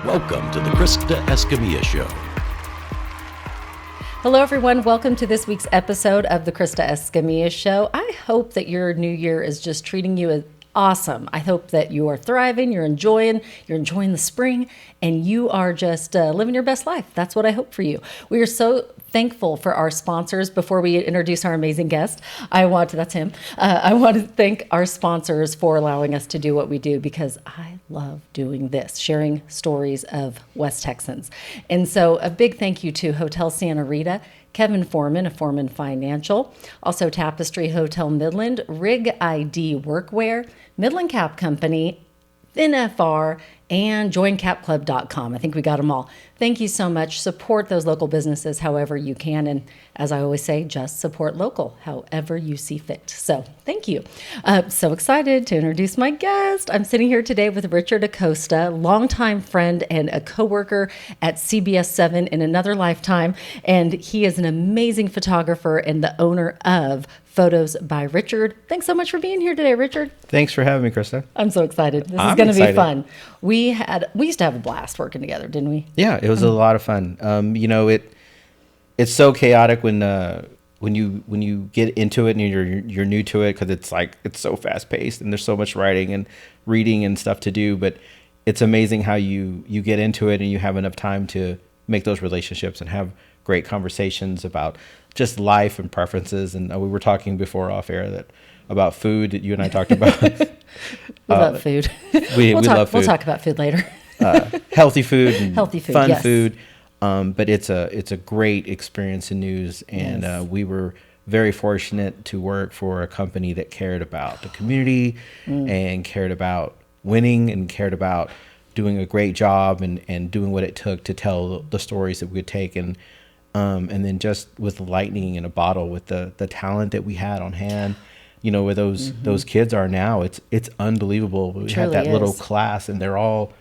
Welcome to the Krista Escamilla Show. Hello, everyone. Welcome to this week's episode of the Krista Escamilla Show. I hope that your new year is just treating you awesome. I hope that you are thriving, you're enjoying the spring, and you are just living your best life. That's what I hope for you. We are so thankful for our sponsors. Before we introduce our amazing guest, I want to thank our sponsors for allowing us to do what we do, because I love doing this, sharing stories of West Texans. And so a big thank you to Hotel Santa Rita, Kevin Foreman of Foreman Financial, also Tapestry Hotel Midland, Rig ID Workwear, Midland Cap Company, FinFR, and joincapclub.com. I think we got them all. Thank you so much. Support those local businesses however you can. And as I always say, just support local however you see fit. So thank you. So excited to introduce my guest. I'm sitting here today with Richard Acosta, longtime friend and a coworker at CBS 7 in another lifetime. And he is an amazing photographer and the owner of Photos by Richard. Thanks so much for being here today, Richard. Thanks for having me, Krista. I'm so excited. This is going to be fun. We used to have a blast working together, didn't we? Yeah, it was a lot of fun. It's so chaotic when you get into it and you're new to it, because it's so fast paced and there's so much writing and reading and stuff to do. But it's amazing how you get into it and you have enough time to make those relationships and have great conversations about just life and preferences. And we were talking before off air about food that you and I talked about. We love food. We love food. We'll talk about food later. Healthy food and fun yes. food. But it's a great experience in news. And Yes. we were very fortunate to work for a company that cared about the community and cared about winning and cared about doing a great job and doing what it took to tell the stories that we would take. And then just with lightning in a bottle, with the talent that we had on hand, where those kids are now, it's unbelievable. We had that little class and they're all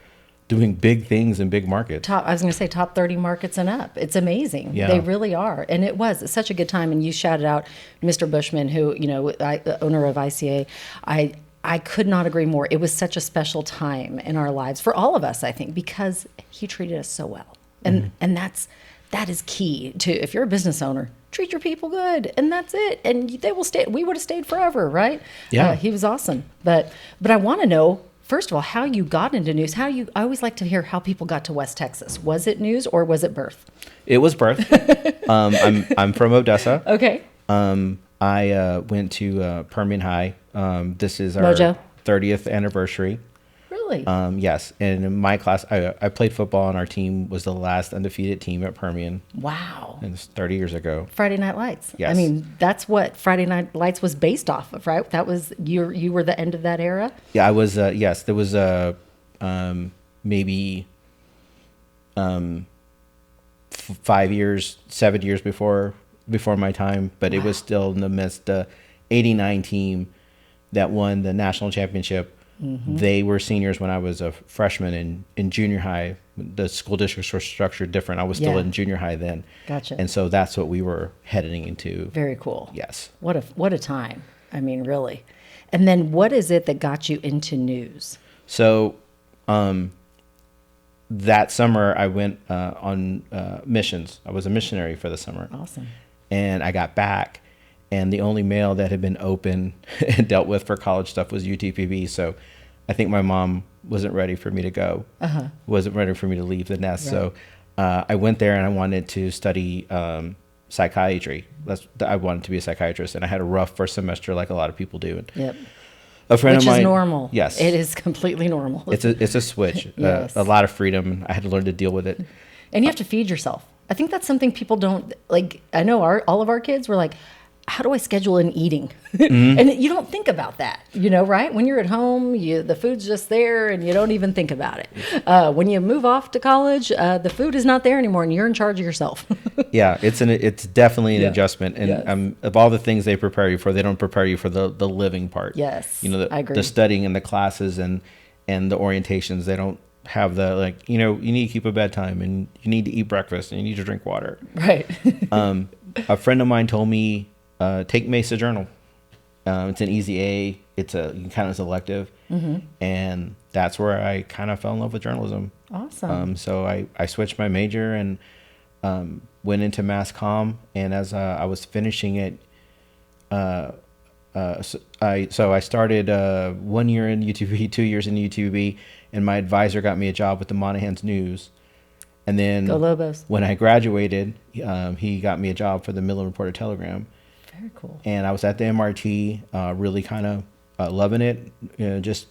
doing big things in big markets. I was going to say top 30 markets and up. It's amazing. Yeah. They really are. And it's such a good time. And you shouted out Mr. Bushman, who, the owner of ICA. I could not agree more. It was such a special time in our lives for all of us, I think, because he treated us so well. And that is key to, if you're a business owner, treat your people good, and that's it. And they will stay. We would have stayed forever, right? Yeah. He was awesome. But I want to know, first of all, how you got into news. I always like to hear how people got to West Texas. Was it news or was it birth? It was birth. I'm from Odessa. Okay. I went to Permian High. This is our Mojo. 30th anniversary. Really? Yes. And in my class, I played football, and our team was the last undefeated team at Permian. Wow. And it's 30 years ago. Friday Night Lights. Yes. I mean, that's what Friday Night Lights was based off of, right? That was, you were the end of that era? Yeah, I was, yes. There was maybe 7 years before my time, but It was still in the midst. The 89 team that won the national championship, they were seniors when I was a freshman in junior high. The school districts were structured different. I was still in junior high then. Gotcha. And so that's what we were heading into. Very cool. Yes. What a time. I mean, really. And then what is it that got you into news? So that summer I went on missions. I was a missionary for the summer. Awesome. And I got back, and the only mail that had been open and dealt with for college stuff was UTPB. So I think my mom wasn't ready for me to go, wasn't ready for me to leave the nest. Right. So I went there, and I wanted to study psychiatry. I wanted to be a psychiatrist, and I had a rough first semester, like a lot of people do. Yep. A friend of mine, which is normal. Yes. It is completely normal. It's a switch. Yes. A lot of freedom. I had to learn to deal with it. And you have to feed yourself. I think that's something people don't, like, I know all of our kids were like, how do I schedule in eating? And you don't think about that, right? When you're at home, the food's just there and you don't even think about it. When you move off to college, the food is not there anymore and you're in charge of yourself. Yeah, it's definitely an adjustment. And Yes. Of all the things they prepare you for, they don't prepare you for the living part. Yes, I agree. The studying and the classes and the orientations, they don't have the, you need to keep a bedtime and you need to eat breakfast and you need to drink water. Right. A friend of mine told me, take Mesa Journal. It's an easy A. You can count as elective. And that's where I kind of fell in love with journalism. Awesome. So I switched my major and went into mass comm. And as I was finishing it, so I started 1 year in UTB, 2 years in UTB, and my advisor got me a job with the Monahans News. And then Go Lobos. when I graduated, he got me a job for the Midland Reporter Telegram. Very cool. And I was at the MRT, really kind of loving it, just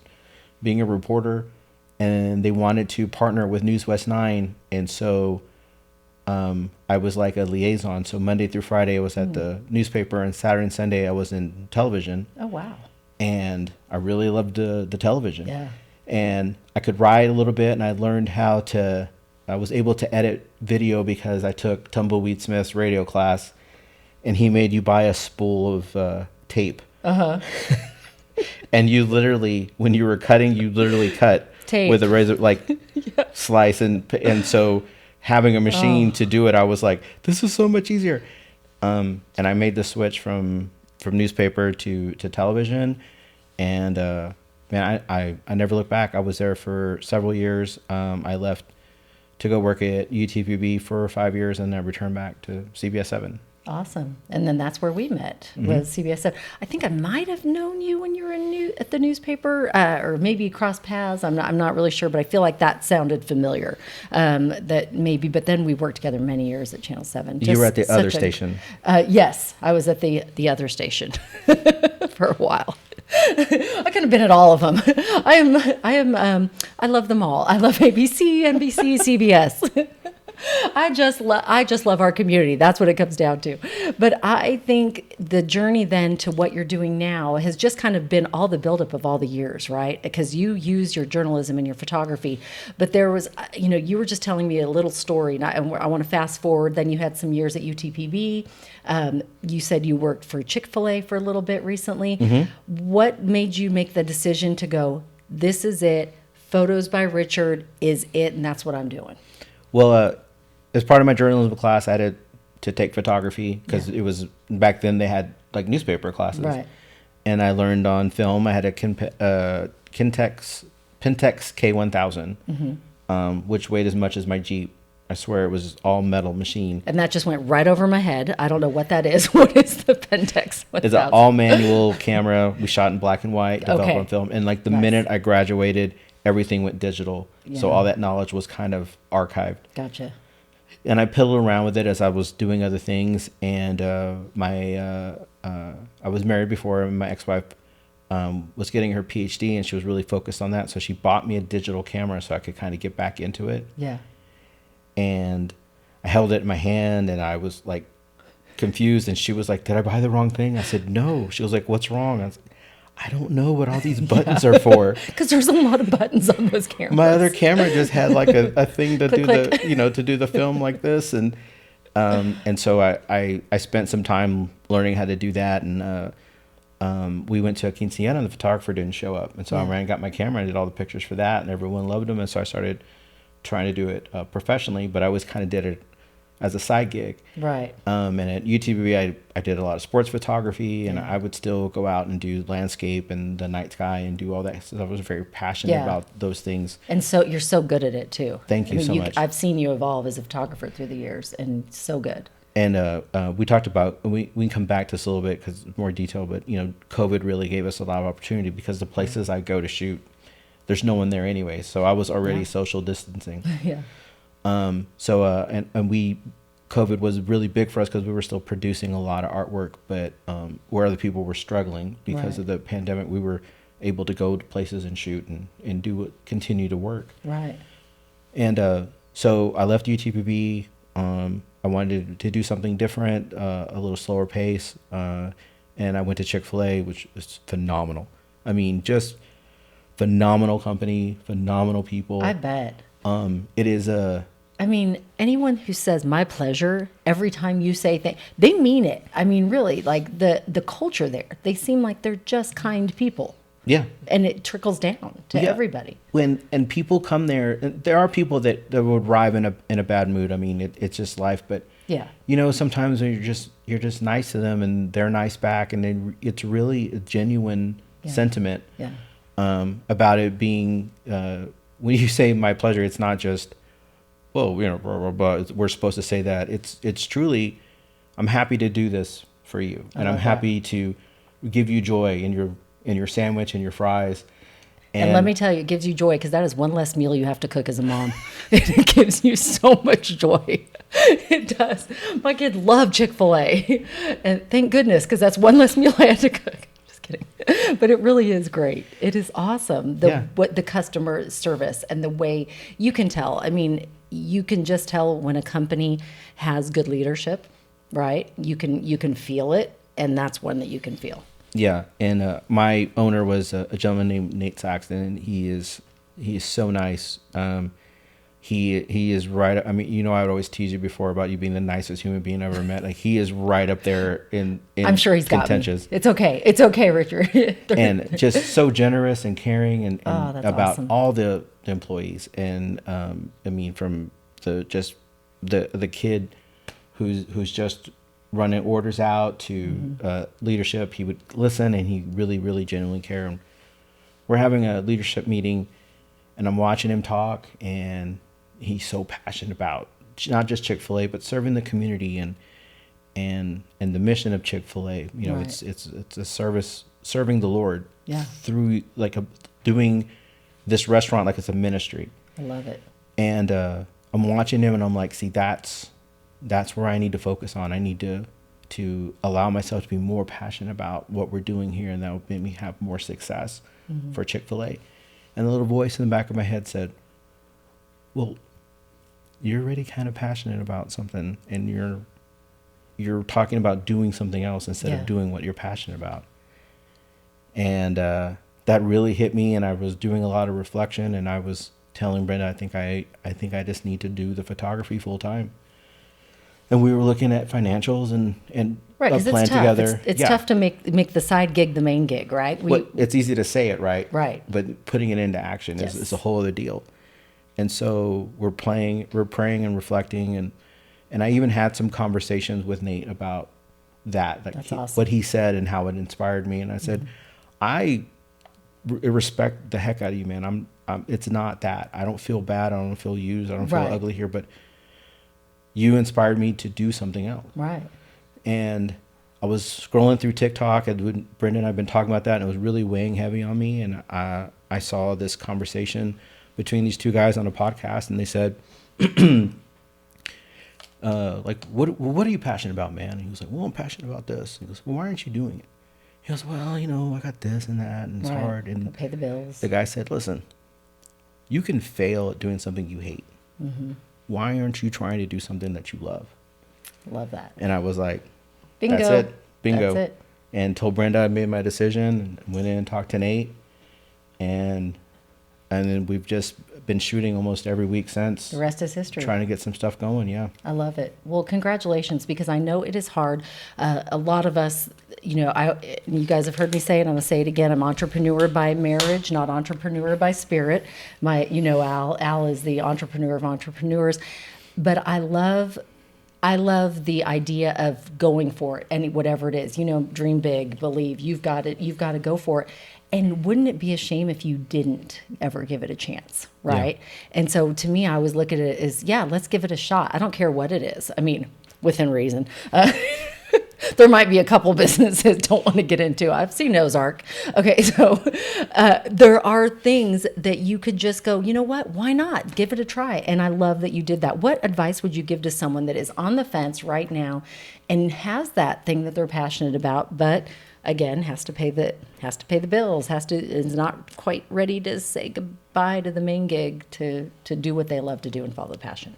being a reporter. And they wanted to partner with News West 9. And so I was like a liaison. So Monday through Friday, I was at the newspaper, and Saturday and Sunday, I was in television. Oh, wow. And I really loved the television. Yeah. And I could write a little bit, and I learned how to, I was able to edit video because I took Tumbleweed Smith's radio class, and he made you buy a spool of tape. Uh-huh. And you literally, when you were cutting, you literally cut Tape. with a razor, like slice. And so having a machine to do it, I was like, this is so much easier. And I made the switch from newspaper to television. And man, I never looked back. I was there for several years. I left to go work at UTPB for 5 years, and then I returned back to CBS 7. Awesome. And then that's where we met, was CBS 7. I think I might have known you when you were at the newspaper, or maybe cross paths. I'm not really sure, but I feel like that sounded familiar. That maybe, but then we worked together many years at Channel 7. You were at the other station. Yes, I was at the other station for a while. I could have been at all of them. I love them all. I love ABC, NBC, CBS. I just love our community. That's what it comes down to. But I think the journey then to what you're doing now has just kind of been all the buildup of all the years, right? Because you use your journalism and your photography. But there was, you were just telling me a little story, and I want to fast forward. Then you had some years at UTPB. You said you worked for Chick-fil-A for a little bit recently. What made you make the decision to go, this is it, Photos by Richard is it, and that's what I'm doing? Well, as part of my journalism class, I had to take photography because it was back then they had like newspaper classes. Right. And I learned on film. I had a Pentax K1000, which weighed as much as my Jeep. I swear it was all metal machine. And that just went right over my head. I don't know what that is. What is the Pentax 1000? It's an all manual camera. We shot in black and white, developed on film. And like the minute I graduated, everything went digital. Yeah. So all that knowledge was kind of archived. Gotcha. And I piddled around with it as I was doing other things. And I was married before, and my ex-wife was getting her PhD, and she was really focused on that. So she bought me a digital camera so I could kind of get back into it. Yeah. And I held it in my hand, and I was like confused. And she was like, "Did I buy the wrong thing?" I said, "No." She was like, "What's wrong?" I was like, I don't know what all these buttons are for. Because there's a lot of buttons on those cameras. My other camera just had like a thing to click, do click. to do the film like this, and so I spent some time learning how to do that, and we went to a quinceañera, and the photographer didn't show up, and so I ran and got my camera and did all the pictures for that, and everyone loved them, and so I started trying to do it professionally, but I always kind of did it as a side gig. Right. And at UTV, I did a lot of sports photography, and I would still go out and do landscape and the night sky and do all that. So I was very passionate about those things. And so you're so good at it too. Thank you so much. I've seen you evolve as a photographer through the years, and so good. And we talked about, we can come back to this a little bit because it's more detail, but COVID really gave us a lot of opportunity because the places I go to shoot, there's no one there anyway. So I was already social distancing. Yeah. COVID was really big for us because we were still producing a lot of artwork, but where other people were struggling because of the pandemic, we were able to go to places and shoot and continue to work. Right. And so I left UTPB. I wanted to do something different, a little slower pace, and I went to Chick-fil-A, which is phenomenal. I mean, just phenomenal company, phenomenal people. I bet. It is I mean, anyone who says my pleasure every time you say things, they mean it. I mean, really, like the culture there, they seem like they're just kind people. Yeah. And it trickles down to everybody. And people come there, there are people that would arrive in a bad mood. I mean, it's just life, but sometimes you're just nice to them and they're nice back, and it's really a genuine sentiment. Yeah. about it being, when you say my pleasure, it's not just, well, you know, blah, blah, blah. We're supposed to say that. It's truly, I'm happy to do this for you, and I'm happy to give you joy in your sandwich and your fries. And let me tell you, it gives you joy because that is one less meal you have to cook as a mom. It gives you so much joy. It does. My kids love Chick-fil-A. And thank goodness, because that's one less meal I had to cook. Just kidding. But it really is great. It is awesome. What the customer service and the way you can tell. I mean, you can just tell when a company has good leadership, right? You can feel it, and that's one that you can feel. Yeah, and my owner was a gentleman named Nate Saxton, and he is so nice. He is right. I mean, you know, I would always tease you before about you being the nicest human being I ever met. Like, he is right up there in I'm sure he's contentious. Got me. It's okay, Richard. And just so generous and caring and that's about awesome. all the employees. And I mean, from the kid who's just running orders out to leadership, he would listen, and he really, really genuinely cared. And we're having a leadership meeting, and I'm watching him talk, and he's so passionate about not just Chick-fil-A, but serving the community and the mission of Chick-fil-A. You know, Right. it's a service, serving the Lord through doing this restaurant like it's a ministry. I love it. And I'm watching him, and I'm like, see, that's where I need to focus on. I need to allow myself to be more passionate about what we're doing here, and that will make me have more success for Chick-fil-A. And the little voice in the back of my head said, well, you're already kind of passionate about something, and you're talking about doing something else instead of doing what you're passionate about. And that really hit me, and I was doing a lot of reflection, and I was telling Brenda, I think I just need to do the photography full time. And we were looking at financials and Right, a because plan it's tough. together. It's tough to make the side gig the main gig, right? It's easy to say it, right? Right. But putting it into action is a whole other deal. And so we're praying and reflecting, and I even had some conversations with Nate about that, like That's awesome. what he said and how it inspired me. And I said, I respect the heck out of you, man. It's not that. I don't feel bad. I don't feel used. I don't feel ugly here, but you inspired me to do something else. Right. And I was scrolling through TikTok, and Brenda and I've been talking about that, and it was really weighing heavy on me. And I saw this conversation between these two guys on a podcast, and they said, like, what are you passionate about, man? And he was like, well, I'm passionate about this. He goes, well, why aren't you doing it? He goes, well, you know, I got this and that, and it's hard. And pay the bills. the guy said, listen, you can fail at doing something you hate. Why aren't you trying to do something that you love? Love that. And I was like, Bingo. that's it. Bingo. That's it. And told Brenda I made my decision, and went in and talked to Nate. And then we've just been shooting almost every week since. The rest is history. Trying to get some stuff going, yeah. I love it. Well, congratulations, because I know it is hard. A lot of us, you know, you guys have heard me say it, I'm going to say it again. I'm entrepreneur by marriage, not entrepreneur by spirit. Al is the entrepreneur of entrepreneurs. But I love the idea of going for it, and whatever it is, you know, dream big, believe, you've got to go for it. And wouldn't it be a shame if you didn't ever give it a chance, right? Yeah. And so to me, I always look at it as, let's give it a shot. I don't care what it is. I mean, within reason. There might be a couple businesses don't want to get into. I've seen Ozark. Okay, so there are things that you could just go, you know what? Why not? Give it a try. And I love that you did that. What advice would you give to someone that is on the fence right now and has that thing that they're passionate about, but again, has to pay the bills, is not quite ready to say goodbye to the main gig to do what they love to do and follow the passion?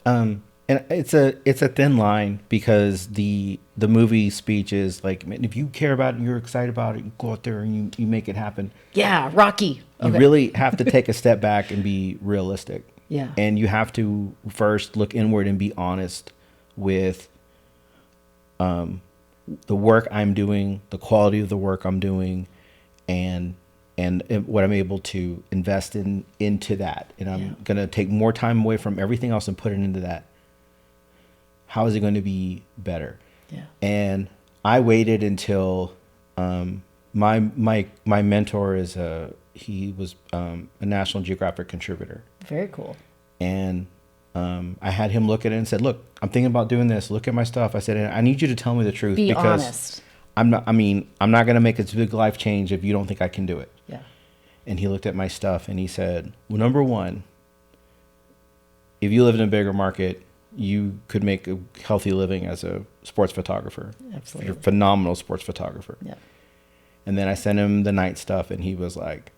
And it's a thin line, because the movie speech is like, man, if you care about it and you're excited about it, you go out there and you make it happen. Yeah, Rocky. Okay. You really have to take a step back and be realistic. Yeah. And you have to first look inward and be honest with the work I'm doing, the quality of the work I'm doing, and what I'm able to invest into that. And I'm going to take more time away from everything else and put it into that. How is it going to be better? Yeah. And I waited until my mentor is a he was a National Geographic contributor. Very cool. And I had him look at it and said, look, I'm thinking about doing this. Look at my stuff. I said, I need you to tell me the truth. Be because honest. I'm not going to make a big life change if you don't think I can do it. Yeah. And he looked at my stuff and he said, well, number one, if you lived in a bigger market, you could make a healthy living as a sports photographer. Absolutely. You're a phenomenal sports photographer. Yeah. And then I sent him the night stuff and he was like,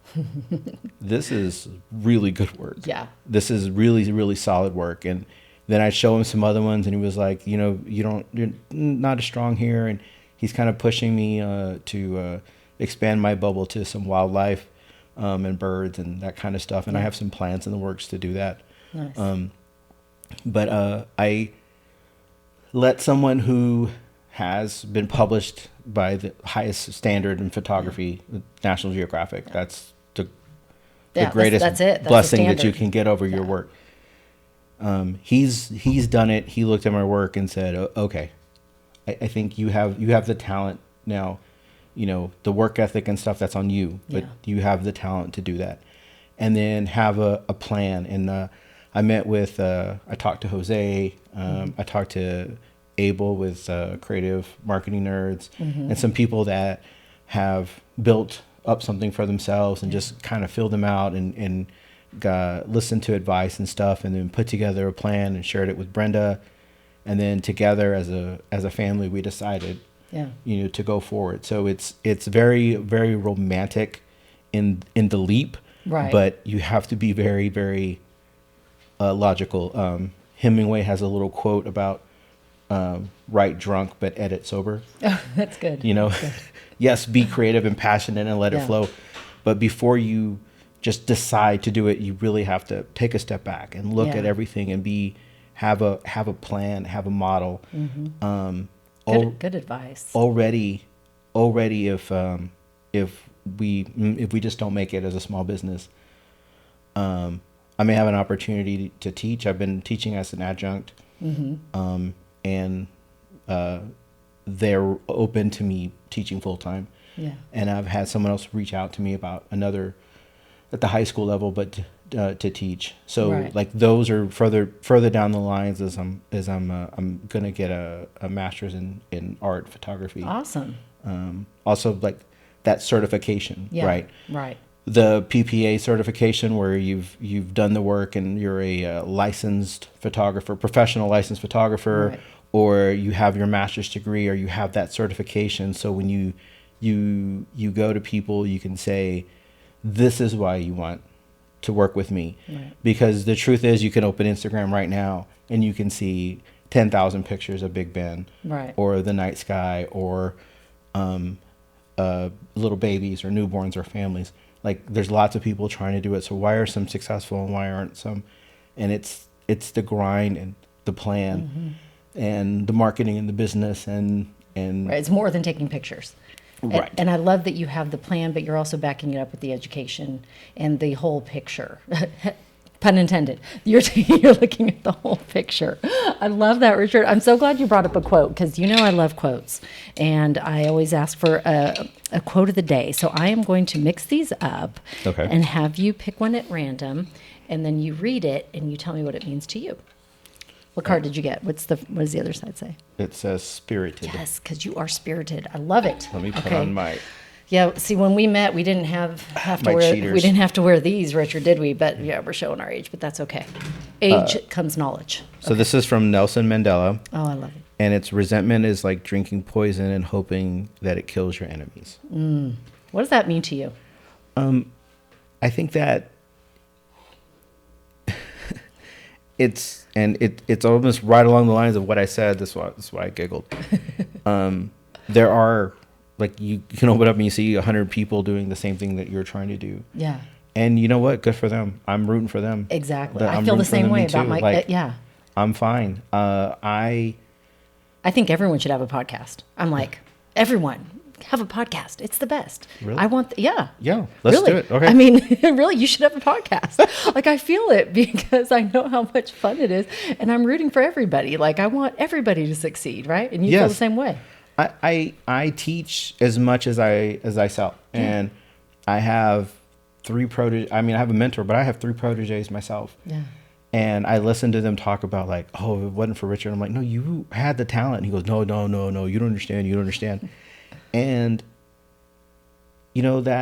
this is really good work. Yeah. This is really, really solid work. And then I'd show him some other ones and he was like, you're not as strong here. And he's kind of pushing me to expand my bubble to some wildlife and birds and that kind of stuff. And I have some plans in the works to do that. Nice. But I let someone who has been published by the highest standard in photography, National Geographic. That's the greatest that's blessing that you can get over your work. He's done it. He looked at my work and said, okay, I think you have the talent now, the work ethic and stuff, that's on you, but you have the talent to do that. And then have a plan. And I met with, I talked to Jose, I talked to Abel with Creative Marketing Nerds, and some people that have built up something for themselves and just kind of filled them out and listened to advice and stuff, and then put together a plan and shared it with Brenda. And then together as a family, we decided, to go forward. So it's very, very romantic in the leap, right? But you have to be very, very logical. Hemingway has a little quote about write drunk but edit sober. Oh, that's good. That's good. Yes, be creative and passionate and let it flow. But before you just decide to do it, you really have to take a step back and look at everything and have a plan, have a model. Good advice. Already, if we just don't make it as a small business, I may have an opportunity to teach. I've been teaching as an adjunct, and they're open to me teaching full time. Yeah. And I've had someone else reach out to me about another at the high school level, but to teach. So like those are further down the lines as I'm gonna get a master's in art photography. Awesome. Also like that certification, right? Right. The PPA certification where you've done the work and you're a licensed photographer, professional licensed photographer, or you have your master's degree or you have that certification. So when you go to people, you can say, this is why you want to work with me. Right. Because the truth is you can open Instagram right now and you can see 10,000 pictures of Big Ben, or the night sky, or little babies or newborns or families. Like there's lots of people trying to do it. So why are some successful and why aren't some? And it's the grind and the plan and the marketing and the business and it's more than taking pictures. Right. And I love that you have the plan, but you're also backing it up with the education and the whole picture. Pun intended. You're looking at the whole picture. I love that, Richard. I'm so glad you brought up a quote because I love quotes. And I always ask for a quote of the day. So I am going to mix these up and have you pick one at random. And then you read it and you tell me what it means to you. What card did you get? What does the other side say? It says spirited. Yes, because you are spirited. I love it. Let me put on my... Yeah, see, when we met, we didn't have to wear cheaters. We didn't have to wear these, Richard, did we? But yeah, we're showing our age, but that's okay. Age comes knowledge. So this is from Nelson Mandela. Oh, I love it. And it's resentment is like drinking poison and hoping that it kills your enemies. What does that mean to you? I think that it's almost right along the lines of what I said. That's why I giggled. There are, like, you can open up and you see 100 people doing the same thing that you're trying to do. Yeah. And you know what? Good for them. I'm rooting for them. Exactly. I feel the same way about my, I'm fine. I think everyone should have a podcast. I'm like, everyone have a podcast. It's the best. Really? I want, Yeah, let's really. do it. Okay. I mean, really, you should have a podcast. Like, I feel it because I know how much fun it is and I'm rooting for everybody. Like, I want everybody to succeed, right? And you feel the same way. I teach as much as I sell, and I have 3 proteges. I mean, I have a mentor, but I have 3 proteges myself. Yeah. And I listened to them talk about like, oh, if it wasn't for Richard. I'm like, no, you had the talent. And he goes, no, you don't understand. You don't understand. And you know, look,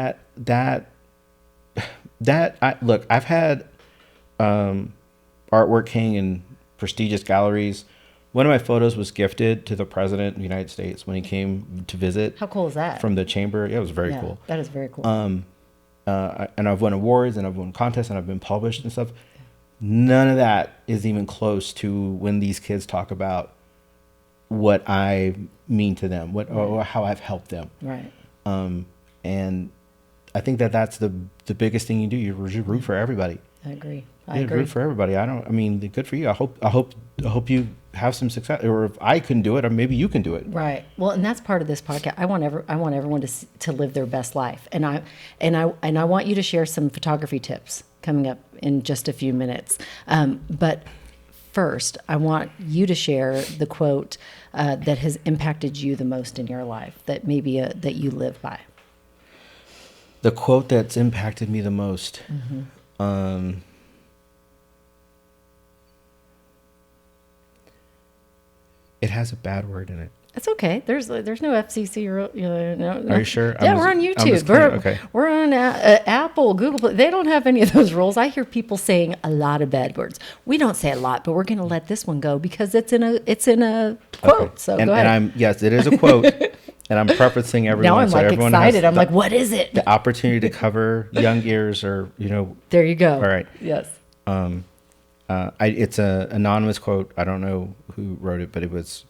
I've had artwork hang in prestigious galleries. One of my photos was gifted to the president of the United States when he came to visit. How cool is that? From the chamber. Yeah, it was very cool. That is very cool. And I've won awards and I've won contests and I've been published and stuff. None of that is even close to when these kids talk about what I mean to them, or how I've helped them. Right. And I think that's the biggest thing you do. You root for everybody. I agree. Root for everybody. Good for you. I hope you have some success. Or if I couldn't do it, or maybe you can do it. Right. Well, and that's part of this podcast. I want everyone to live their best life, and I want you to share some photography tips coming up in just a few minutes. But first, I want you to share the quote that has impacted you the most in your life, that maybe that you live by. The quote that's impacted me the most. It has a bad word in it. It's okay. There's no FCC or no. Are you sure? Yeah, we're on YouTube. We're on Apple, Google. They don't have any of those rules. I hear people saying a lot of bad words. We don't say a lot, but we're going to let this one go because it's in a quote. Okay. So go ahead. Yes, it is a quote, and I'm prefacing everyone. Now I'm so excited. I'm like, what is it? The opportunity to cover young ears, or There you go. All right. Yes. It's an anonymous quote. I don't know who wrote it, but it was.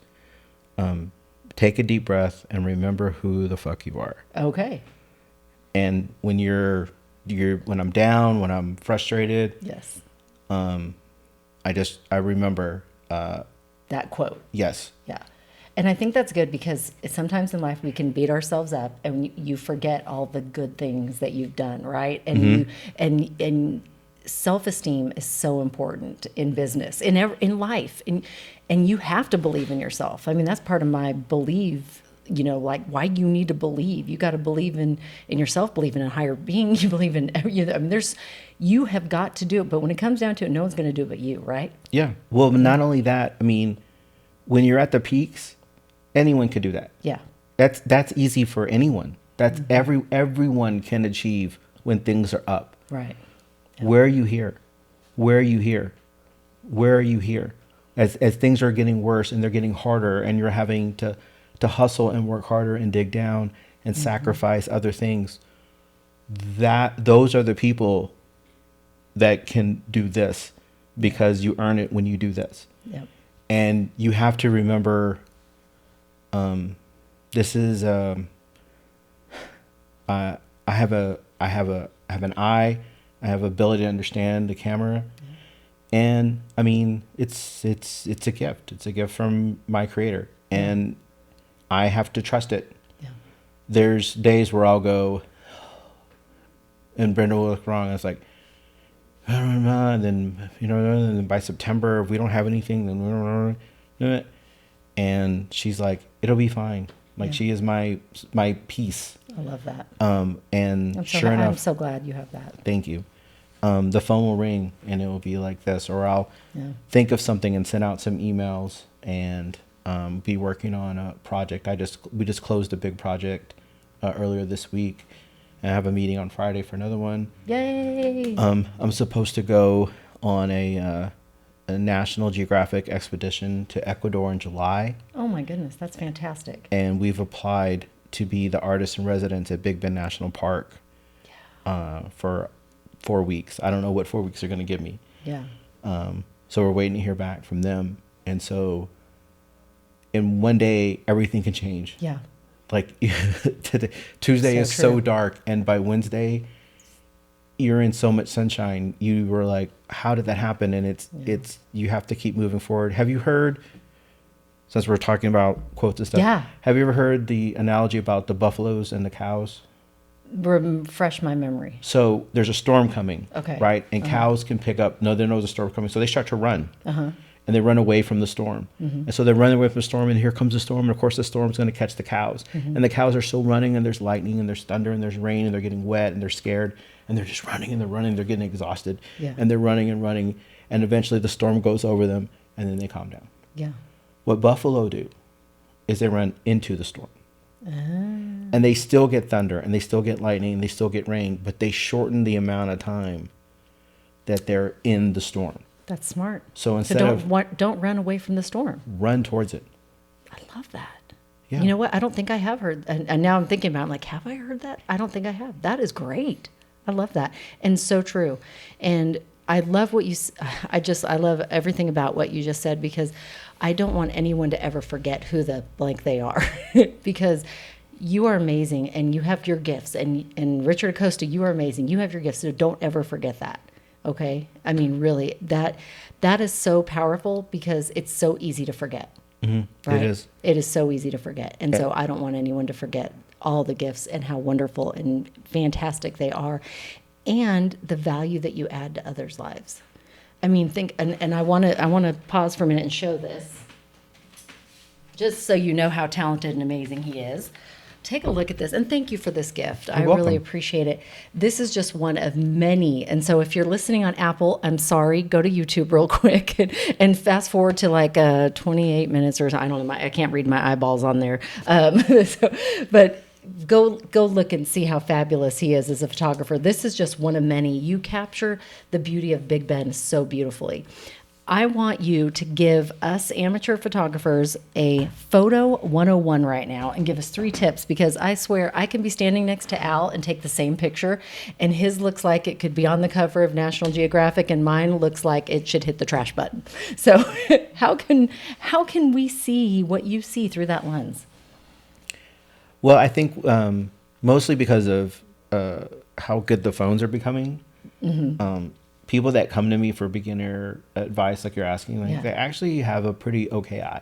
Take a deep breath and remember who the fuck you are. Okay. And when when I'm down, when I'm frustrated, yes. I remember that quote. Yes. Yeah. And I think that's good because sometimes in life we can beat ourselves up and you forget all the good things that you've done, right? And and self-esteem is so important in business, in life, and you have to believe in yourself. I mean, that's part of my belief, like why you need to believe. You got to believe in yourself, believe in a higher being. You believe in, you have got to do it. But when it comes down to it, no one's going to do it but you, right? Yeah. Well, not only that, I mean, when you're at the peaks, anyone could do that. Yeah. That's easy for anyone. That's everyone can achieve when things are up. Right. Yeah. Where are you here? Where are you here? Where are you here? As things are getting worse and they're getting harder and you're having to hustle and work harder and dig down and sacrifice other things, those are the people that can do this because you earn it when you do this. Yep. And you have to remember, this is, I have an eye. I have ability to understand the camera. And I mean, it's a gift. It's a gift from my creator, and I have to trust it. Yeah. There's days where I'll go, and Brenda will look wrong. I was like, I don't know. And then and then by September, if we don't have anything, then we don't do it. And she's like, it'll be fine. Like she is my peace. I love that. And enough, I'm so glad you have that. Thank you. The phone will ring and it will be like this, or I'll think of something and send out some emails and be working on a project. We just closed a big project earlier this week, and I have a meeting on Friday for another one. Yay! I'm supposed to go on a National Geographic expedition to Ecuador in July. Oh my goodness, that's fantastic! And we've applied to be the artist in residence at Big Bend National Park for 4 weeks. I don't know what 4 weeks are going to give me. Yeah. So we're waiting to hear back from them. And so in one day, everything can change. Yeah. Like today, Tuesday is so dark. And by Wednesday, you're in so much sunshine. You were like, how did that happen? And it's, you have to keep moving forward. Have you heard, since we're talking about quotes and stuff, have you ever heard the analogy about the buffaloes and the cows? Refresh my memory. So there's a storm coming, okay, right? And cows can pick up, no, there knows a storm coming. So they start to run. and they run away from the storm. And so they're running away from the storm, and here comes the storm, and of course the storm's going to catch the cows. And the cows are still running, and there's lightning, and there's thunder, and there's rain, and they're getting wet, and they're scared, and they're just running, and they're running, they're getting exhausted, and they're running and running, and eventually the storm goes over them, and then they calm down. Yeah. What buffalo do is they run into the storm. And they still get thunder, and they still get lightning, and they still get rain, but they shorten the amount of time that they're in the storm. That's smart. So instead don't run away from the storm. Run towards it. I love that. Yeah. You know what? I don't think I have heard, and now I'm thinking about it, like, have I heard that? I don't think I have. That is great. I love that. And so true. And I love what I love everything about what you just said, because I don't want anyone to ever forget who the blank they are, because you are amazing and you have your gifts, and Richard Acosta, you are amazing. You have your gifts. So don't ever forget that. Okay. I mean, really, that is so powerful, because it's so easy to forget. Right? It is so easy to forget. And so I don't want anyone to forget all the gifts and how wonderful and fantastic they are, and the value that you add to others' lives. I mean, and I want to pause for a minute and show this, just so you know how talented and amazing he is. Take a look at this, and thank you for this gift. I really appreciate it. This is just one of many. And so if you're listening on Apple, I'm sorry, go to YouTube real quick and fast forward to like 28 minutes or I don't know, I can't read my eyeballs on there. But go look and see how fabulous he is as a photographer. This is just one of many. You capture the beauty of Big Bend so beautifully. I want you to give us amateur photographers a photo 101 right now and give us 3 tips, because I swear I can be standing next to Al and take the same picture, and his looks like it could be on the cover of National Geographic, and mine looks like it should hit the trash button. So how can we see what you see through that lens? Well, I think mostly because of how good the phones are becoming. People that come to me for beginner advice, like you're asking, they actually have a pretty okay eye,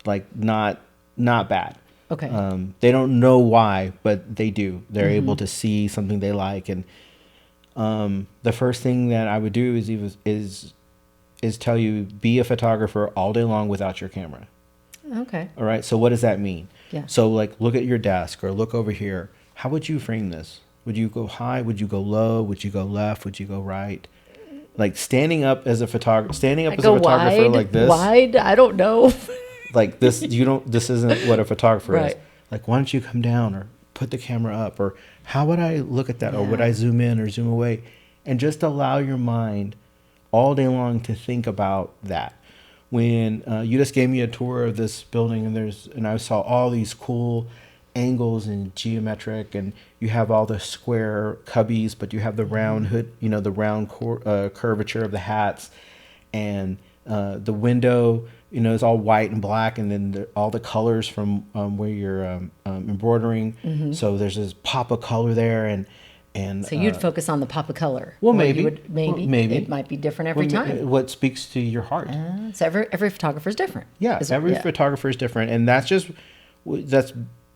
like not bad. Okay. They don't know why, but they do. They're able to see something they like, and the first thing that I would do is tell you, be a photographer all day long without your camera. Okay. All right. So what does that mean? Yeah. So like, look at your desk or look over here. How would you frame this? Would you go high? Would you go low? Would you go left? Would you go right? Like standing up as a photographer, wide, like this. Wide? I don't know. Like this, this isn't what a photographer Right. is. Like, why don't you come down or put the camera up, or how would I look at that? Or would I zoom in or zoom away? And just allow your mind all day long to think about that. When you just gave me a tour of this building, and I saw all these cool angles and geometric, and you have all the square cubbies, but you have the round hood, the round curvature of the hats, and the window, is all white and black, and then all the colors from where you're embroidering. So there's this pop of color there, and so you'd focus on the pop of color. Well, Or maybe. maybe it might be different every time. What speaks to your heart? So every photographer is different. Yeah, every photographer is different, and that's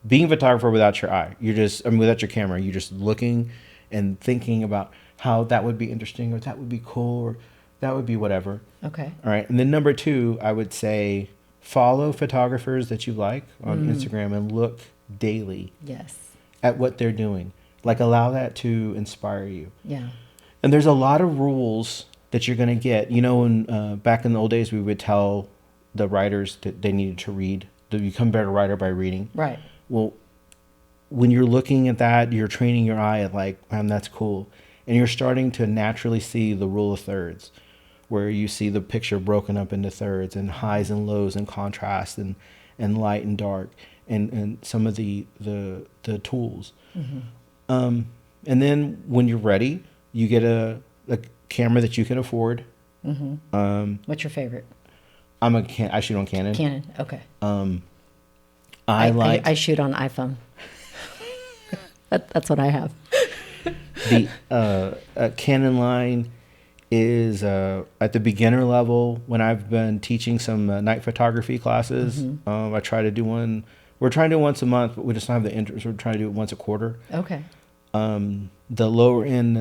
being a photographer without your eye. Without your camera. You're just looking and thinking about how that would be interesting, or that would be cool, or that would be whatever. Okay. All right. And then number 2, I would say follow photographers that you like on Instagram and look daily at what they're doing. Like, allow that to inspire you. Yeah. And there's a lot of rules that you're going to get. When back in the old days, we would tell the writers that they needed to read, to become a better writer by reading. Right. Well, when you're looking at that, you're training your eye at like, man, that's cool. And you're starting to naturally see the rule of thirds, where you see the picture broken up into thirds, and highs and lows, and contrast, and light and dark, and some of the tools. And then when you're ready, you get a camera that you can afford. What's your favorite? I shoot on Canon. Canon, okay. I shoot on iPhone. That's what I have. The Canon line is at the beginner level. When I've been teaching some night photography classes, I try to do one. We're trying to do once a month, but we just don't have the interest. We're trying to do it once a quarter. Okay. The lower end,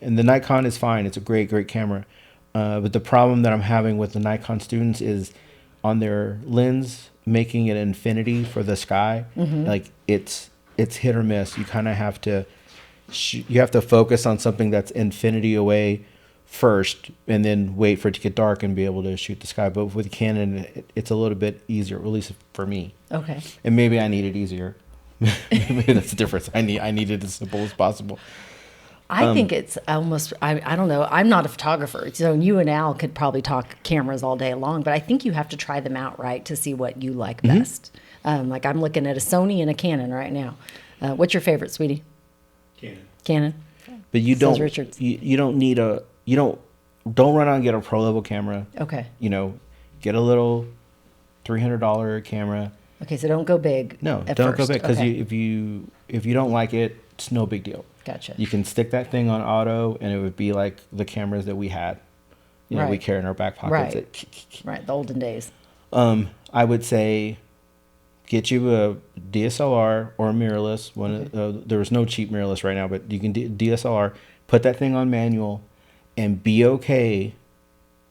and the Nikon is fine. It's a great camera. But the problem that I'm having with the Nikon students is on their lens, making it infinity for the sky. Like it's hit or miss. You kind of have to you have to focus on something that's infinity away first, and then wait for it to get dark and be able to shoot the sky. But with Canon, it's a little bit easier, at least for me. Okay. And maybe I need it easier. Maybe that's the difference. I need it as simple as possible. I think it's almost, I don't know. I'm not a photographer. So you and Al could probably talk cameras all day long, but I think you have to try them out, right, to see what you like best. Like I'm looking at a Sony and a Canon right now. What's your favorite, sweetie? Canon. But you don't, Richards. you don't need don't run out and get a pro level camera. Okay. Get a little $300 camera. Okay, so don't go big. No, at don't first. go big, because Okay. if you don't like it, it's no big deal. Gotcha. You can stick that thing on auto, and it would be like the cameras that we had. We Right. carry in our back pockets. Right, the olden days. I would say get you a DSLR or a mirrorless. There's no cheap mirrorless right now, but you can DSLR. Put that thing on manual, and be okay.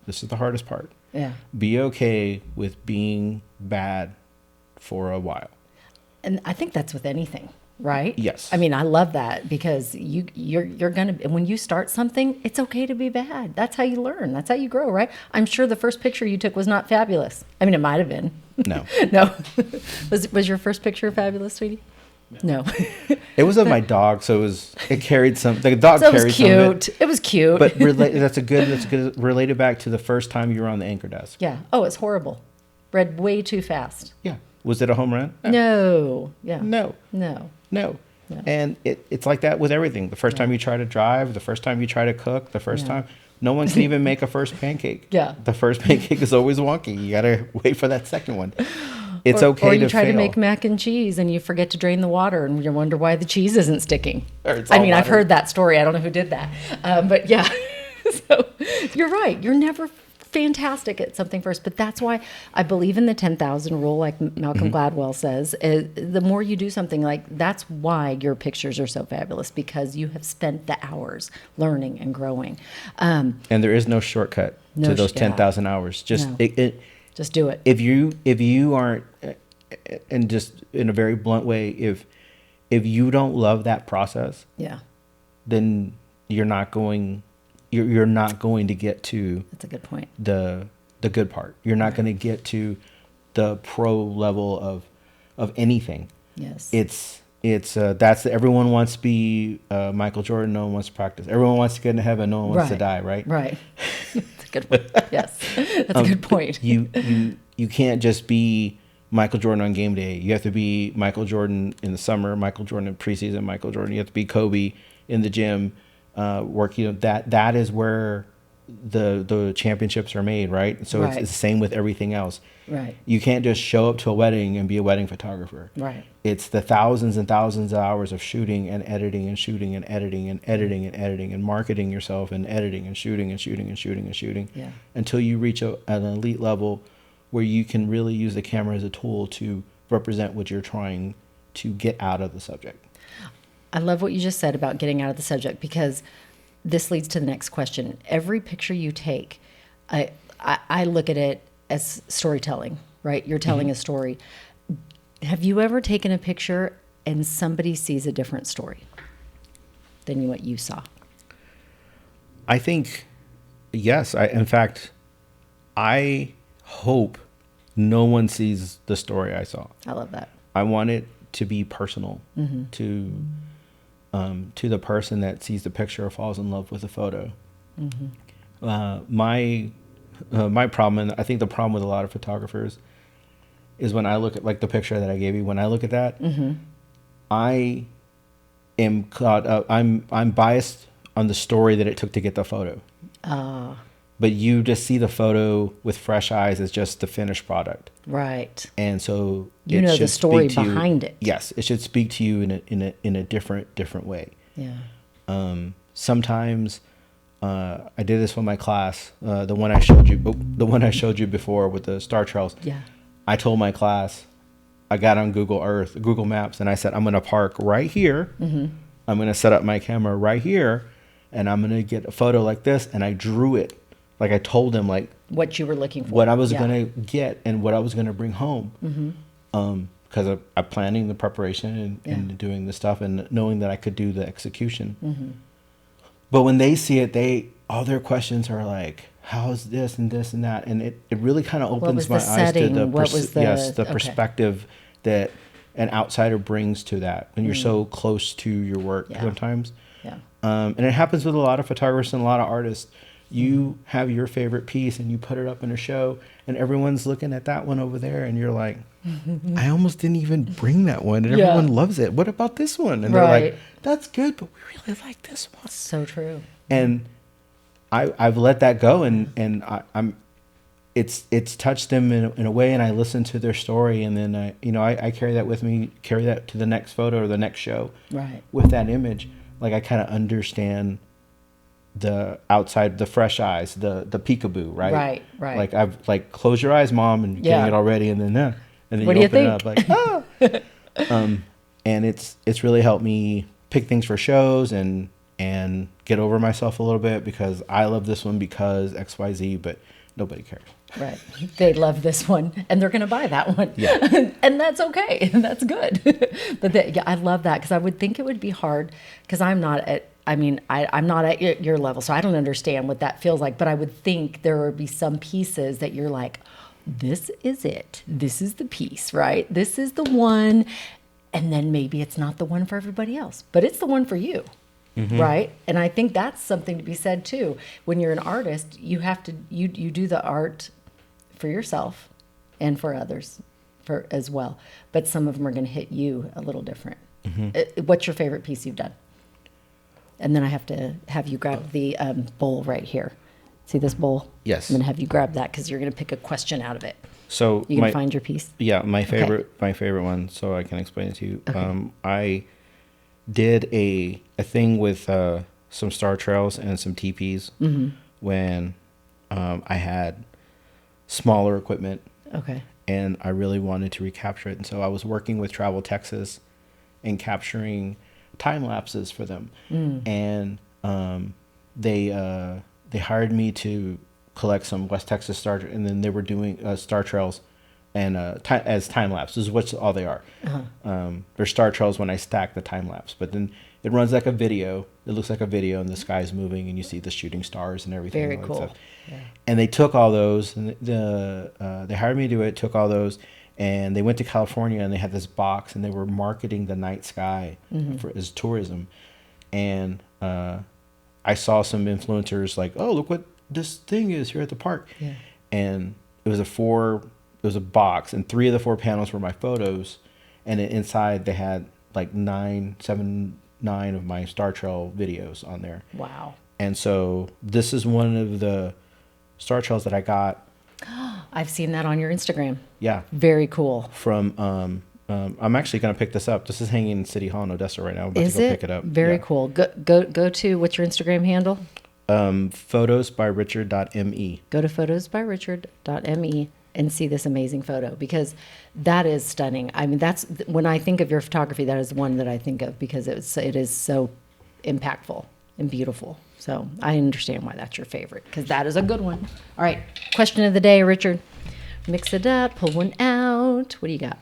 This is the hardest part. Yeah. Be okay with being bad for a while. And I think that's with anything, right? Yes. I mean, I love that, because you're gonna, when you start something, it's okay to be bad. That's how you learn. That's how you grow, right? I'm sure the first picture you took was not fabulous. I mean, it might have been. No. No. Was your first picture fabulous, sweetie? No. It was of my dog, so it carried some. The dog So it was carried some of cute. It was cute. But that's a good related back to the first time you were on the anchor desk. Yeah. Oh, it's horrible. Read way too fast. Yeah. Was it a home run? No. Yeah. No. No. No. And it's like that with everything. The first time you try to drive, the first time you try to cook, the first time, no one can even make a first pancake. Yeah. The first pancake is always wonky. You got to wait for that second one. It's okay to fail. Or you try to make mac and cheese and you forget to drain the water and you wonder why the cheese isn't sticking. I mean, I've heard that story. I don't know who did that. But yeah, so you're right. You're never fantastic at something first. But that's why I believe in the 10,000 rule, like Malcolm Gladwell says. The more you do something, like that's why your pictures are so fabulous, because you have spent the hours learning and growing. And there is no shortcut to those 10,000 hours. Just just do it. If you aren't, and just in a very blunt way, if you don't love that process, then you're not going to get to. That's a good point. The good part. You're not going to get to the pro level of anything. Yes. That's everyone wants to be Michael Jordan. No one wants to practice. Everyone wants to get into heaven. No one wants to die. Right. Right. That's a good point. Yes, that's a good point. You can't just be Michael Jordan on game day. You have to be Michael Jordan in the summer, Michael Jordan in preseason, Michael Jordan. You have to be Kobe in the gym, working. That is where the championships are made, right? So it's the same with everything else. Right. You can't just show up to a wedding and be a wedding photographer. Right. It's the thousands and thousands of hours of shooting and editing and shooting and editing and editing and editing and marketing yourself and editing and shooting and shooting and shooting and shooting until you reach an elite level where you can really use the camera as a tool to represent what you're trying to get out of the subject. I love what you just said about getting out of the subject, because this leads to the next question. Every picture you take, I look at it as storytelling, right? You're telling a story. Have you ever taken a picture and somebody sees a different story than what you saw? I think, yes. In fact, I hope no one sees the story I saw. I love that. I want it to be personal to the person that sees the picture or falls in love with the photo. My problem, and I think the problem with a lot of photographers, is when I look at like the picture that I gave you. When I look at that, I am caught up. I'm biased on the story that it took to get the photo. But you just see the photo with fresh eyes as just the finished product. Right. And so you know the story behind it. Yes, it should speak to you in a different way. Yeah. Sometimes I did this with my class, the one I showed you before with the star trails. Yeah. I told my class, I got on Google Maps, and I said, I'm going to park right here. I'm going to set up my camera right here, and I'm going to get a photo like this. And I drew it like I told them like what you were looking for, what I was gonna get and what I was gonna bring home. Because I'm planning the preparation and doing the stuff and knowing that I could do the execution. But when they see it, all their questions are like, how's this and this and that? And it really kind of opens my eyes to the perspective that an outsider brings to that when you're so close to your work sometimes. And it happens with a lot of photographers and a lot of artists. You have your favorite piece and you put it up in a show and everyone's looking at that one over there and you're like, I almost didn't even bring that one and everyone loves it. What about this one? And they're like, that's good, but we really like this one. So true. And I've let that go and it's touched them in a way, and I listen to their story, and then I carry that with me, carry that to the next photo or the next show with that image. Like I kind of understand the outside, the fresh eyes, the peekaboo, right? Right. Like I've like, close your eyes, mom, and getting it already, and then what you do you open think? it up like, and it's really helped me pick things for shows and get over myself a little bit because I love this one because XYZ, but nobody cares. Right. They love this one and they're going to buy that one. Yeah. And that's okay. And that's good. But I love that because I would think it would be hard because I'm not at your level. So I don't understand what that feels like. But I would think there would be some pieces that you're like, this is it. This is the piece, right? This is the one. And then maybe it's not the one for everybody else, but it's the one for you. Right. And I think that's something to be said too. When you're an artist, you have to, you do the art for yourself and for others as well. But some of them are going to hit you a little different. What's your favorite piece you've done? And then I have to have you grab the bowl right here. See this bowl? Yes. I'm going to have you grab that because you're going to pick a question out of it. So you can find your piece. Yeah. My favorite one. So I can explain it to you. Okay. I did a thing with some star trails and some teepees when I had smaller equipment. Okay. And I really wanted to recapture it. And so I was working with Travel Texas and capturing time lapses for them. And they hired me to collect some West Texas star, and then they were doing star trails and as time lapses, which all they are. They're star trails when I stack the time lapse, but then it runs like a video. It looks like a video, and the sky's moving, and you see the shooting stars and everything. Very cool. Yeah. And they took all those, and they hired me to do it. Took all those, and they went to California, and they had this box, and they were marketing the night sky as tourism. And I saw some influencers like, oh, look what this thing is here at the park. Yeah. And it was a box, and 3 of the 4 panels were my photos, and inside they had like 9 of my Star Trail videos on there. Wow. And so this is one of the Star Trails that I got. I've seen that on your Instagram. Yeah. Very cool. From I'm actually going to pick this up. This is hanging in City Hall in Odessa right now. I'm about to go pick it up. Very cool. Go to, what's your Instagram handle? Photosbyricharд.me. Go to photosbyrichard.me and see this amazing photo, because that is stunning. I mean, that's when I think of your photography, that is one that I think of because it is so impactful and beautiful. So I understand why that's your favorite, because that is a good one. All right, question of the day, Richard. Mix it up, pull one out. What do you got?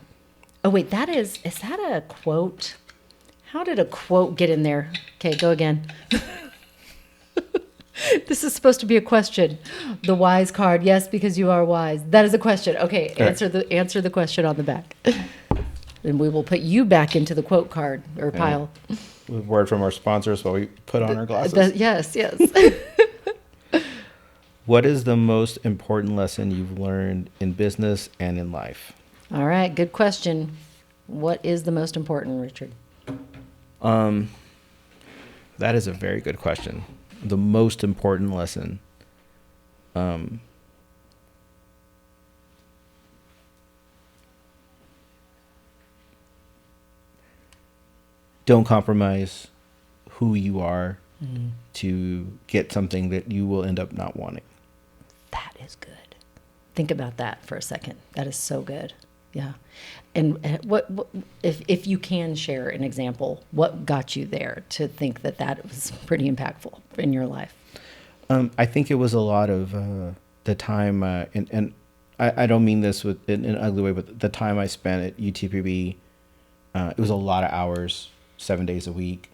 Oh wait, is that a quote? How did a quote get in there? Okay, go again. This is supposed to be a question. The wise card, yes, because you are wise. That is a question. Okay, answer the question on the back. And we will put you back into the quote card or pile. With word from our sponsors while we put on our glasses. Yes. What is the most important lesson you've learned in business and in life? All right, good question. What is the most important, Richard? That is a very good question. The most important lesson. Don't compromise who you are to get something that you will end up not wanting. That is good. Think about that for a second. That is so good. Yeah. And what if you can share an example, what got you there to think that was pretty impactful in your life? I think it was a lot of the time, and I don't mean this in an ugly way, but the time I spent at UTPB, it was a lot of hours, 7 days a week.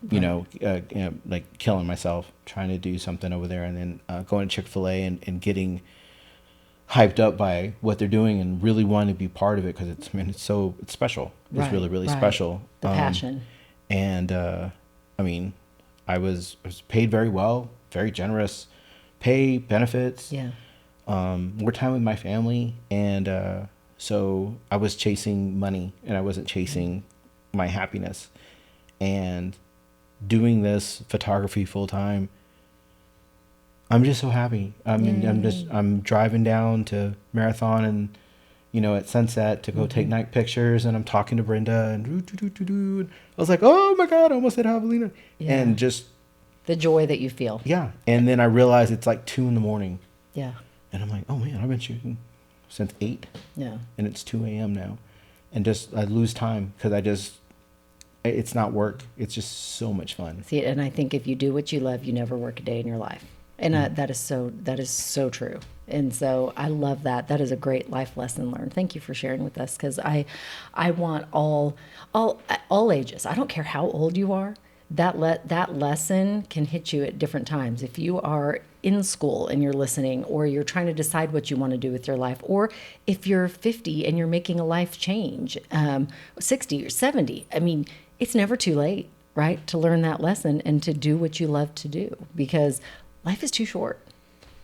You know, like killing myself trying to do something over there, and then going to Chick-fil-A and getting hyped up by what they're doing and really wanting to be part of it, because it's special. It's Right, really right. special. The passion. And I mean, I was paid very well, very generous pay, benefits. Yeah. More time with my family, and so I was chasing money, and I wasn't chasing my happiness. And doing this photography full time, I'm just so happy. I mean, I'm driving down to Marathon and, you know, at sunset to go take night pictures, and I'm talking to Brenda and I was like, oh my God, I almost said Javelina. Yeah. And just The joy that you feel. yeah. And then I realized it's like 2 a.m. Yeah. and I'm like, oh man, I've been shooting since 8 Yeah. and it's 2 a.m. now. And just, I lose time because it's not work. It's just so much fun. See, and I think if you do what you love, you never work a day in your life. And that is so true. And so I love that. That is a great life lesson learned. Thank you for sharing with us, because I want all ages. I don't care how old you are. That lesson can hit you at different times. If you are in school and you're listening, or you're trying to decide what you want to do with your life, or if you're 50 and you're making a life change, 60 or 70, I mean, it's never too late, right, to learn that lesson and to do what you love to do, because life is too short.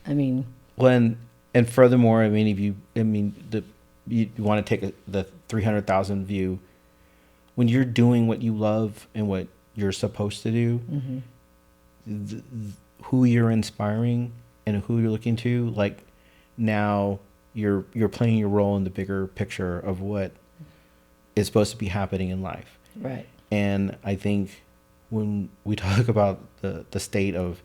I mean, And furthermore, I mean, you want to take the 300,000 view. When you're doing what you love and what you're supposed to do, who you're inspiring and who you're looking to, like, now you're playing your role in the bigger picture of what is supposed to be happening in life. right. And I think when we talk about the state of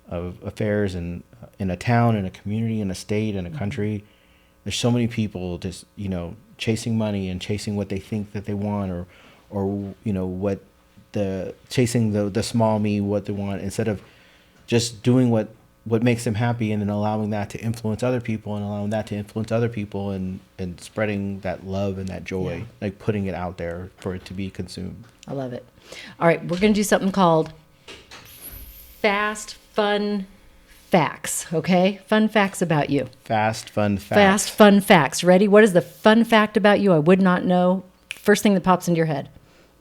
affairs in a town, in a community, in a state, in a country, there's so many people just, you know, chasing money and chasing what they think that they want, or you know, chasing the small me, what they want, instead of just doing what makes them happy, and then allowing that to influence other people, and spreading that love and that joy, Yeah. like putting it out there for it to be consumed. I love it. All right, we're going to do something called Fast Fun Facts, okay? Fun facts about you. Fast, fun facts. Fast Fun Facts. Ready? What is the fun fact about you I would not know? First thing that pops into your head.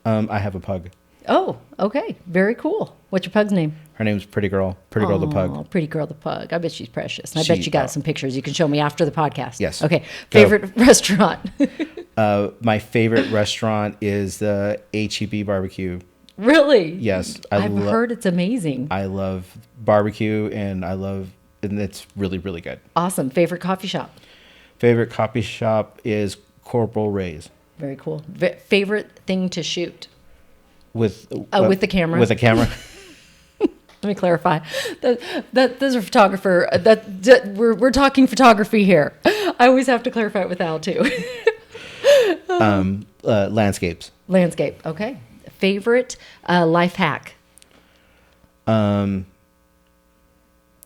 I have a pug. Oh, okay. Very cool. What's your pug's name? Her name's Pretty Girl. Pretty Girl the Oh, pug. Pretty Girl the pug. I bet she's precious. And I bet you got some pictures you can show me after the podcast. Yes. Okay. Go. Favorite restaurant? My favorite restaurant is the HEB barbecue. Really? Yes. I've heard it's amazing. I love barbecue, and it's really, really good. Awesome. Favorite coffee shop? Favorite coffee shop is Corporal Ray's. Very cool. Favorite thing to shoot? With the camera. With a camera. Let me clarify. There's a photographer. We're talking photography here. I always have to clarify it with Al too. Landscapes. Landscape. Okay. Favorite life hack?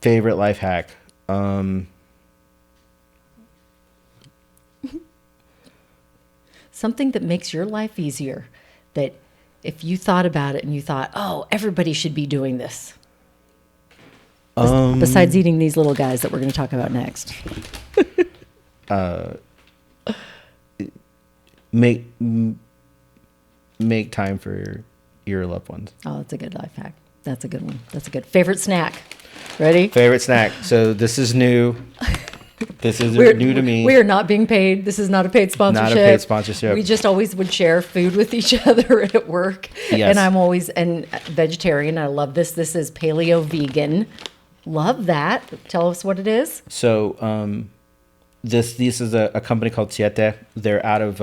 Favorite life hack. Something that makes your life easier. That if you thought about it and you thought, oh, everybody should be doing this. Besides eating these little guys that we're going to talk about next. Make time for your loved ones. Oh, that's a good life hack. That's a good one. That's a good favorite snack. Ready? Favorite snack. So this is new. This is new to me. We are not being paid. This is not a paid sponsorship. Not a paid sponsorship. We just always would share food with each other at work. Yes. And I'm always vegetarian. I love this. This is paleo vegan. Love that. Tell us what it is. So this is a company called Siete. They're out of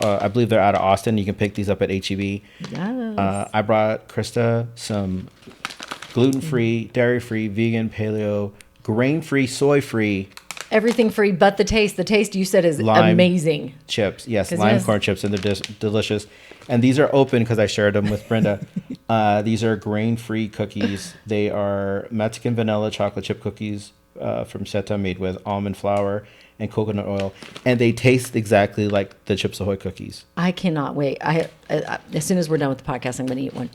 I believe they're out of Austin. You can pick these up at HEB. Yes. I brought Krista some gluten-free, dairy-free, vegan, paleo, grain-free, soy-free Everything free, but the taste. The taste you said is Lime amazing. Chips, yes, 'Cause lime yes. corn chips, and they're delicious. And these are open because I shared them with Brenda. These are grain-free cookies. They are Mexican vanilla chocolate chip cookies from Seta, made with almond flour and coconut oil, and they taste exactly like the Chips Ahoy cookies. I cannot wait. As soon as we're done with the podcast, I'm going to eat one.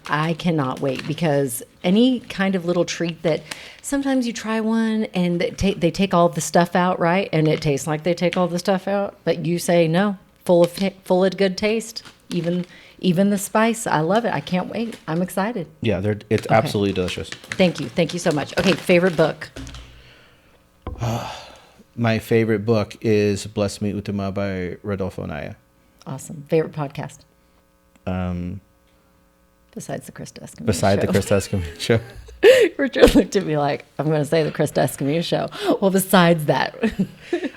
I cannot wait because any kind of little treat that sometimes you try one and they take all the stuff out, right? And it tastes like they take all the stuff out, but you say no, full of good taste, even the spice. I love it. I can't wait. I'm excited. Yeah, it's absolutely delicious. Thank you so much. Okay, favorite book. My favorite book is Bless Me Utama by Rodolfo Naya. Awesome. Favorite podcast. Besides the Krista Escamilla Beside Show. the Krista Escamilla Show. Richard looked at me like, I'm going to say the Krista Escamilla Show. Well, besides that.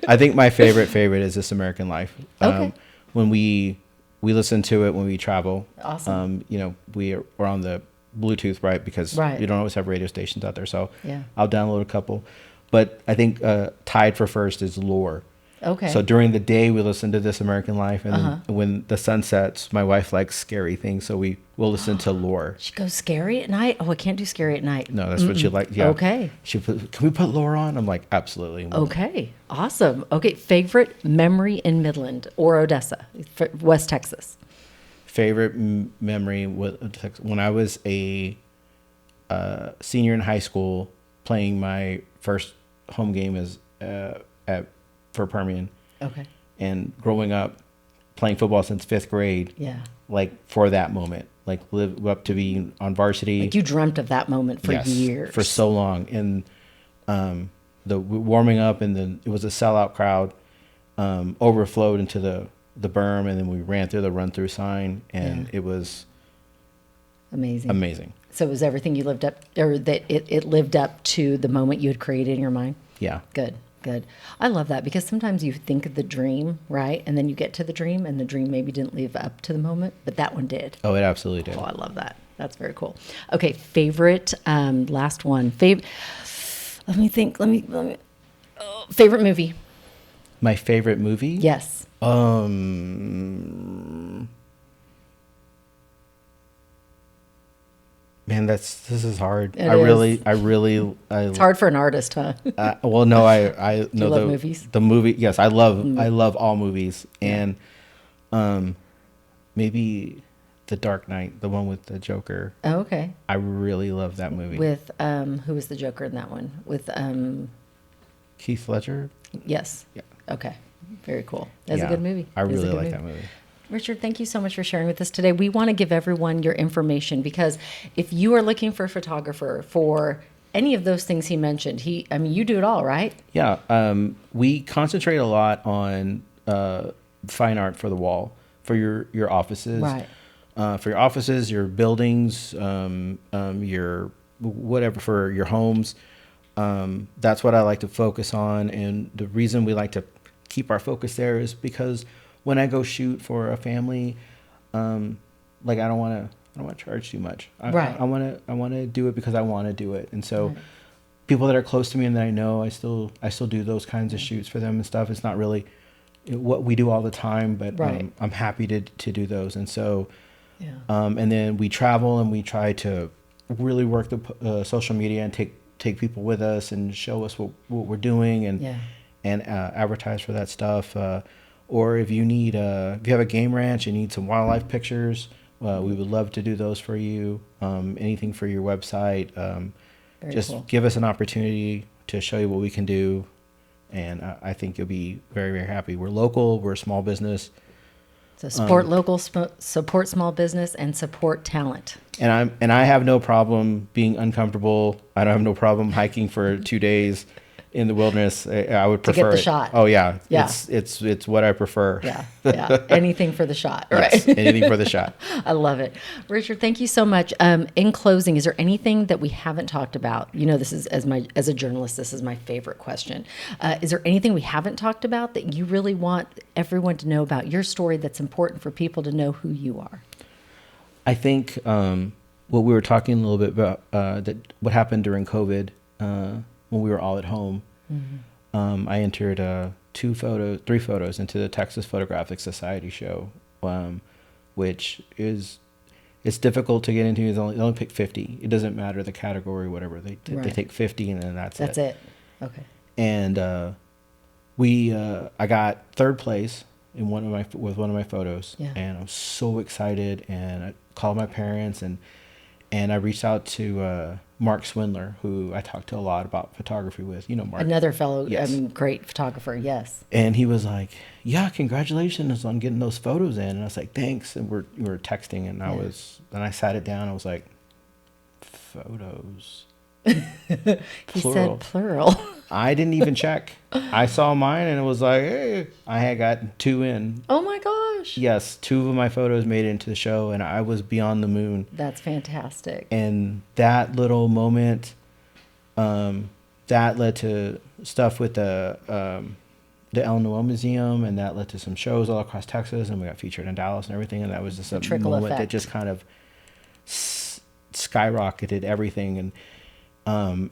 I think my favorite is This American Life. Okay. When we listen to it when we travel. Awesome. We're on the Bluetooth, right? Because Right. you don't always have radio stations out there. So Yeah. I'll download a couple. But I think tied for first is Lore. Okay. So during the day, we listen to This American Life. And then when the sun sets, my wife likes scary things. So we'll listen to Lore. She goes scary at night? Oh, I can't do scary at night. No, that's what she likes. Yeah. Okay. Can we put Lore on? I'm like, absolutely. Okay. Awesome. Okay. Favorite memory in Midland or Odessa, West Texas? Favorite memory when I was a senior in high school, playing my first home game for Permian. Okay. And growing up, playing football since 5th grade. Yeah. Like for that moment, like live up to being on varsity. Like you dreamt of that moment for years. For so long. And the warming up, and then it was a sellout crowd, overflowed into the berm, and then we ran through the run-through sign, and it was amazing. So it was everything you lived up, or that it lived up to the moment you had created in your mind? Yeah. Good. I love that because sometimes you think of the dream, right? And then you get to the dream and the dream maybe didn't live up to the moment, but that one did. Oh, it absolutely did. Oh, I love that. That's very cool. Okay. Favorite, last one. Let me think. Favorite movie. My favorite movie? Yes. Man, this is hard. It is. It's hard for an artist, huh? Well, no, I know love movies? The movie. Yes, I love all movies, and maybe The Dark Knight, the one with the Joker. Oh, okay. I really love that movie. With who was the Joker in that one? With Heath Ledger. Yes. Yeah. Okay. Very cool. That's a good movie. I really like that movie. Richard, thank you so much for sharing with us today. We want to give everyone your information because if you are looking for a photographer for any of those things he mentioned, you do it all, right? Yeah. We concentrate a lot on fine art for the wall, for your offices. Right. For your offices, your buildings, your whatever, for your homes. That's what I like to focus on. And the reason we like to keep our focus there is because when I go shoot for a family, I don't want to charge too much. I want to do it because I want to do it. And so people that are close to me and that I know, I still do those kinds of shoots for them and stuff. It's not really what we do all the time, but I'm happy to do those. And so, and then we travel and we try to really work the social media and take people with us and show us what we're doing and advertise for that stuff. Or if you if you have a game ranch and need some wildlife pictures, we would love to do those for you. Anything for your website. Just cool. Give us an opportunity to show you what we can do. And I think you'll be very, very happy. We're local. We're a small business. So support local, support small business, and support talent. And I have no problem being uncomfortable. I don't have no problem hiking for 2 days in the wilderness. I would prefer to get the shot. Oh yeah. It's what I prefer. Yeah. Anything for the shot, right? Yes, anything for the shot. I love it. Richard, thank you so much. In closing, is there anything that we haven't talked about? This is as a journalist, this is my favorite question. Is there anything we haven't talked about that you really want everyone to know about your story that's important for people to know who you are? I think what we were talking a little bit about, that what happened during COVID, when we were all at home. I entered three photos into the Texas Photographic Society show, which is, it's difficult to get into. They only pick 50. It doesn't matter the category, whatever. They take 50 and then that's it. That's it. Okay. And I got third place in one of my photos, and I was so excited. And I called my parents, and I reached out to Mark Swindler, who I talked to a lot about photography with. You know Mark, another fellow, yes. Great photographer. Yes. And he was like, "Yeah, congratulations on getting those photos in." And I was like, "Thanks." And we were texting, and I sat it down. I was like, "Photos." He said plural. I didn't even check. I saw mine and it was like, hey, I had got 2 in. Oh my gosh. Yes, 2 of my photos made it into the show, and I was beyond the moon. That's fantastic. And that little moment, that led to stuff with the El Noel Museum, and that led to some shows all across Texas, and we got featured in Dallas and everything. And that was just a moment effect that just kind of skyrocketed everything. And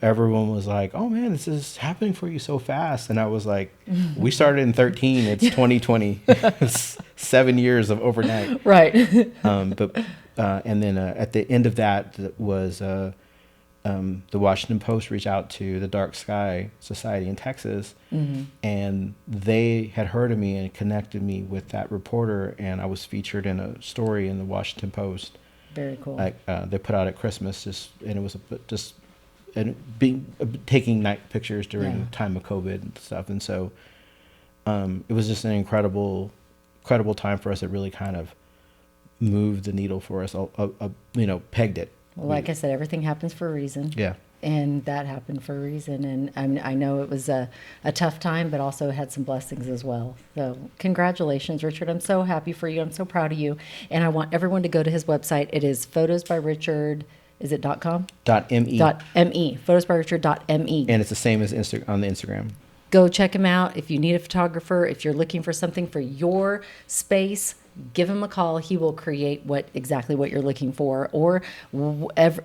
everyone was like, "Oh man, this is happening for you so fast." And I was like, we started in 13, it's 2020. It's 7 years of overnight. Right. And then at the end of that was the Washington Post reached out to the Dark Sky Society in Texas, and they had heard of me and connected me with that reporter, and I was featured in a story in the Washington Post. Very cool. They put out at Christmas, and it was taking night pictures during the time of COVID and stuff. And so it was just an incredible time for us. It really kind of moved the needle for us, pegged it. Well, like I said, everything happens for a reason. Yeah. And that happened for a reason. And I know it was a tough time, but also had some blessings as well. So congratulations, Richard. I'm so happy for you. I'm so proud of you. And I want everyone to go to his website. It is Photos by Richard. Is it .com? .me. .me. Photosbyrrichard.me. And it's the same as on the Instagram. Go check him out. If you need a photographer, if you're looking for something for your space, give him a call. He will create exactly what you're looking for, or whatever,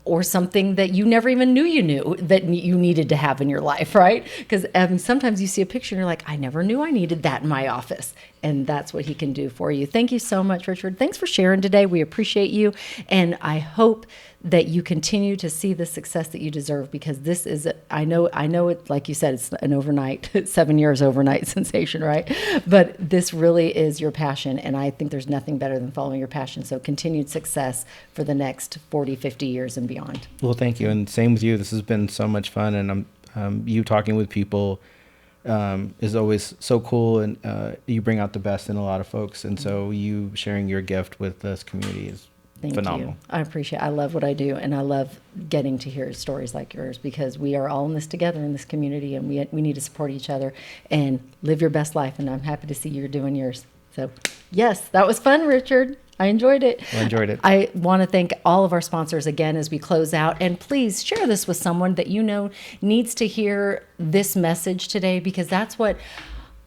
or something that you never even knew that you needed to have in your life, right? Because sometimes you see a picture and you're like, I never knew I needed that in my office. And that's what he can do for you. Thank you so much, Richard. Thanks for sharing today. We appreciate you. And I hope that you continue to see the success that you deserve, because this is, I know it, like you said, it's an overnight, 7 years overnight sensation, right? But this really is your passion. And I think there's nothing better than following your passion. So continued success for the next 40, 50 years and beyond. Well, thank you. And same with you. This has been so much fun. And you talking with people is always so cool, and you bring out the best in a lot of folks. And so you sharing your gift with this community is phenomenal. I appreciate it. I love what I do, and I love getting to hear stories like yours, because we are all in this together in this community, and we need to support each other and live your best life. And I'm happy to see you're doing yours. So yes, that was fun, Richard. I enjoyed it. I enjoyed it. I want to thank all of our sponsors again as we close out. And please share this with someone that you know needs to hear this message today, because that's what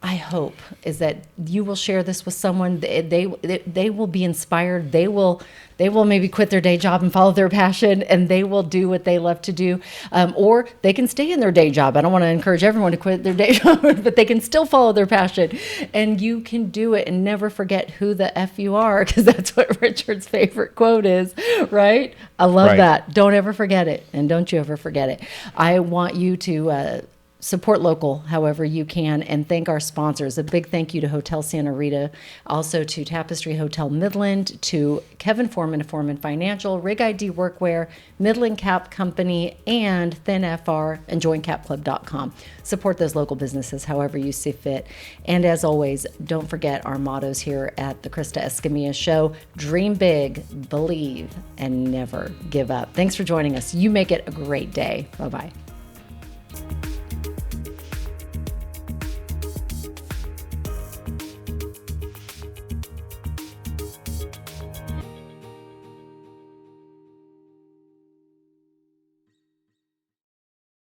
I hope, is that you will share this with someone. They will be inspired. They will maybe quit their day job and follow their passion, and they will do what they love to do. Or they can stay in their day job. I don't want to encourage everyone to quit their day job, but they can still follow their passion. And you can do it, and never forget who the F you are, because that's what Richard's favorite quote is, right? I love that. Don't ever forget it, and don't you ever forget it. I want you to support local however you can, and thank our sponsors. A big thank you to Hotel Santa Rita, also to Tapestry Hotel Midland, to Kevin Foreman of Foreman Financial, Rig ID Workwear, Midland Cap Company, and Thin FR, and JoinCapClub.com. Support those local businesses however you see fit. And as always, don't forget our mottos here at the Krista Escamilla Show: dream big, believe, and never give up. Thanks for joining us. You make it a great day. Bye-bye.